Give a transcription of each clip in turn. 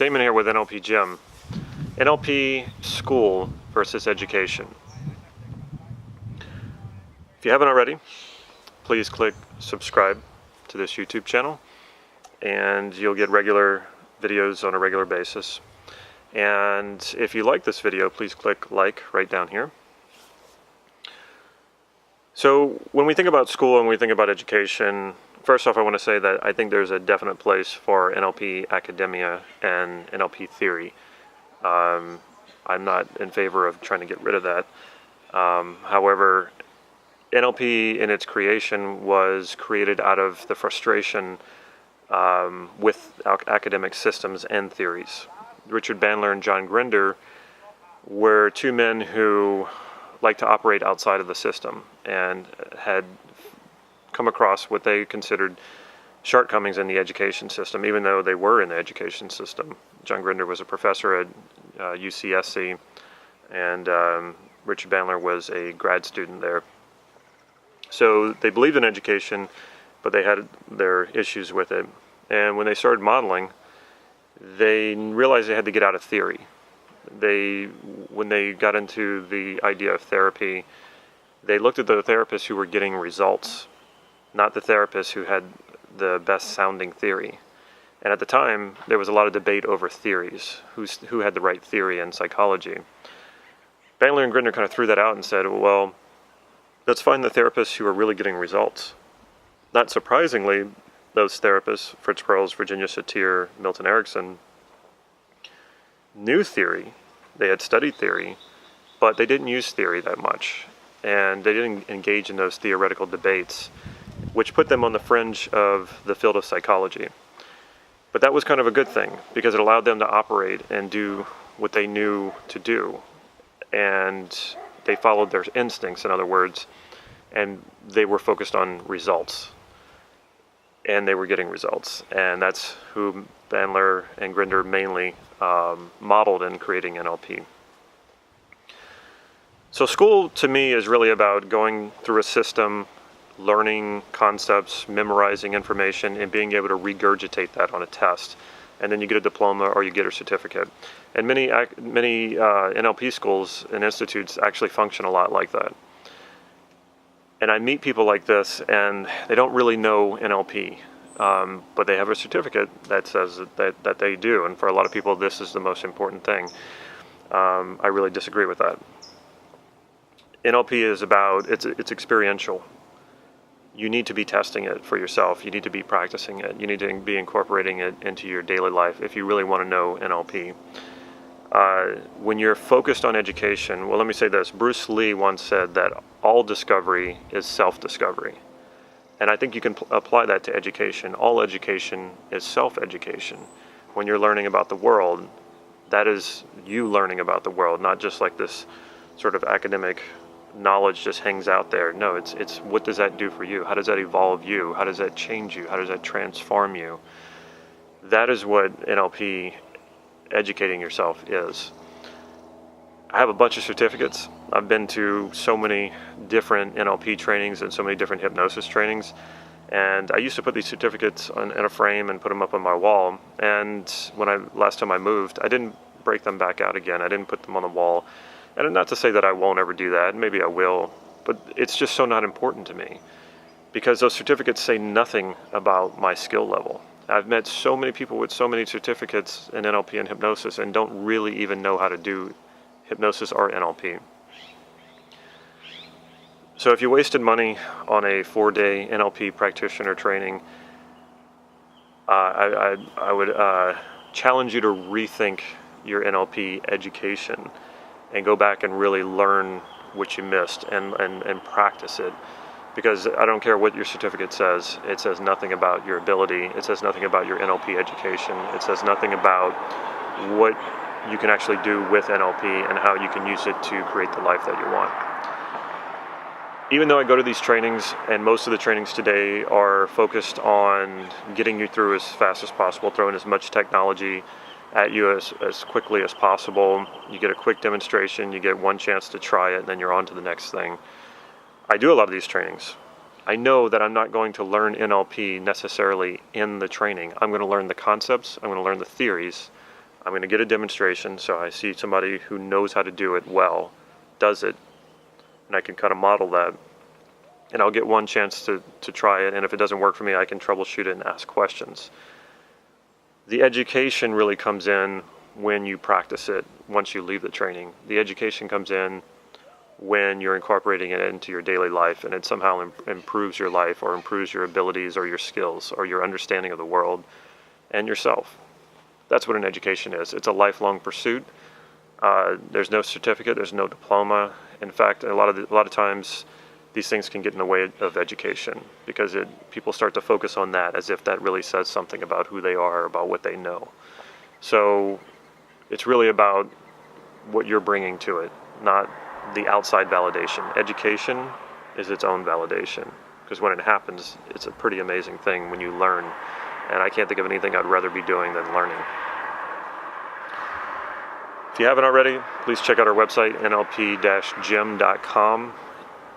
Damon here with NLP Gym. NLP school versus education. If you haven't already, please click subscribe to this YouTube channel and you'll get regular videos on a regular basis. And if you like this video, please click like right down here. So when we think about school and we think about education, first off I want to say that I think there's a definite place for NLP academia and NLP theory. I'm not in favor of trying to get rid of that. However, NLP in its creation was created out of the frustration with academic systems and theories. Richard Bandler and John Grinder were two men who liked to operate outside of the system and had come across what they considered shortcomings in the education system, even though they were in the education system. John Grinder was a professor at UCSC, and Richard Bandler was a grad student there. So they believed in education, but they had their issues with it. And when they started modeling, they realized they had to get out of theory. When they got into the idea of therapy, they looked at the therapists who were getting results, not the therapists who had the best sounding theory. And at the time, there was a lot of debate over theories, who had the right theory in psychology. Bandler and Grinder kind of threw that out and said, well, let's find the therapists who are really getting results. Not surprisingly, those therapists, Fritz Perls, Virginia Satir, Milton Erickson, knew theory. They had studied theory, but they didn't use theory that much. And they didn't engage in those theoretical debates, which put them on the fringe of the field of psychology. But that was kind of a good thing, because it allowed them to operate and do what they knew to do. And they followed their instincts, in other words, and they were focused on results. And they were getting results. And that's who Bandler and Grinder mainly modeled in creating NLP. So school, to me, is really about going through a system, learning concepts, memorizing information, and being able to regurgitate that on a test. And then you get a diploma or you get a certificate. And many NLP schools and institutes actually function a lot like that. And I meet people like this, and they don't really know NLP, but they have a certificate that says that they do. And for a lot of people, this is the most important thing. I really disagree with that. NLP is about, it's experiential. You need to be testing it for yourself. You need to be practicing it. You need to be incorporating it into your daily life if you really want to know NLP. When you're focused on education, well, let me say this. Bruce Lee once said that all discovery is self-discovery. And I think you can apply that to education. All education is self-education. When you're learning about the world, that is you learning about the world, not just like this sort of academic knowledge just hangs out there. No, it's what does that do for you? How does that evolve you? How does that change you? How does that transform you? That is what NLP, educating yourself, is. I have a bunch of certificates. I've been to so many different NLP trainings and so many different hypnosis trainings. And I used to put these certificates in a frame and put them up on my wall. And last time I moved, I didn't break them back out again. I didn't put them on the wall. And not to say that I won't ever do that, maybe I will, but it's just so not important to me, because those certificates say nothing about my skill level. I've met so many people with so many certificates in NLP and hypnosis and don't really even know how to do hypnosis or NLP. So if you wasted money on a 4-day NLP practitioner training, I would challenge you to rethink your NLP education and go back and really learn what you missed and practice it. Because I don't care what your certificate says, it says nothing about your ability, it says nothing about your NLP education, it says nothing about what you can actually do with NLP and how you can use it to create the life that you want. Even though I go to these trainings, and most of the trainings today are focused on getting you through as fast as possible, throwing as much technology at you as quickly as possible. You get a quick demonstration, you get one chance to try it, and then you're on to the next thing. I do a lot of these trainings. I know that I'm not going to learn NLP necessarily in the training. I'm going to learn the concepts, I'm going to learn the theories, I'm going to get a demonstration, so I see somebody who knows how to do it well, does it, and I can kind of model that. And I'll get one chance to try it, and if it doesn't work for me, I can troubleshoot it and ask questions. The education really comes in when you practice it once you leave the training. The education comes in when you're incorporating it into your daily life, and it somehow improves your life or improves your abilities or your skills or your understanding of the world and yourself. That's what an education is. It's a lifelong pursuit. There's no certificate, there's no diploma. In fact, a lot of times these things can get in the way of education because people start to focus on that as if that really says something about who they are, about what they know. So it's really about what you're bringing to it, not the outside validation. Education is its own validation, because when it happens, it's a pretty amazing thing when you learn, and I can't think of anything I'd rather be doing than learning. If you haven't already, please check out our website, nlp-gym.com.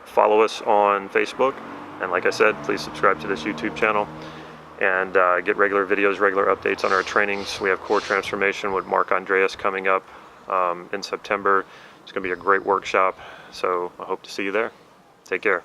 Follow us on Facebook, and like I said, please subscribe to this YouTube channel and get regular videos, regular updates on our trainings. We have Core Transformation with Mark Andreas coming up in September. It's going to be a great workshop, so I hope to see you there. Take care.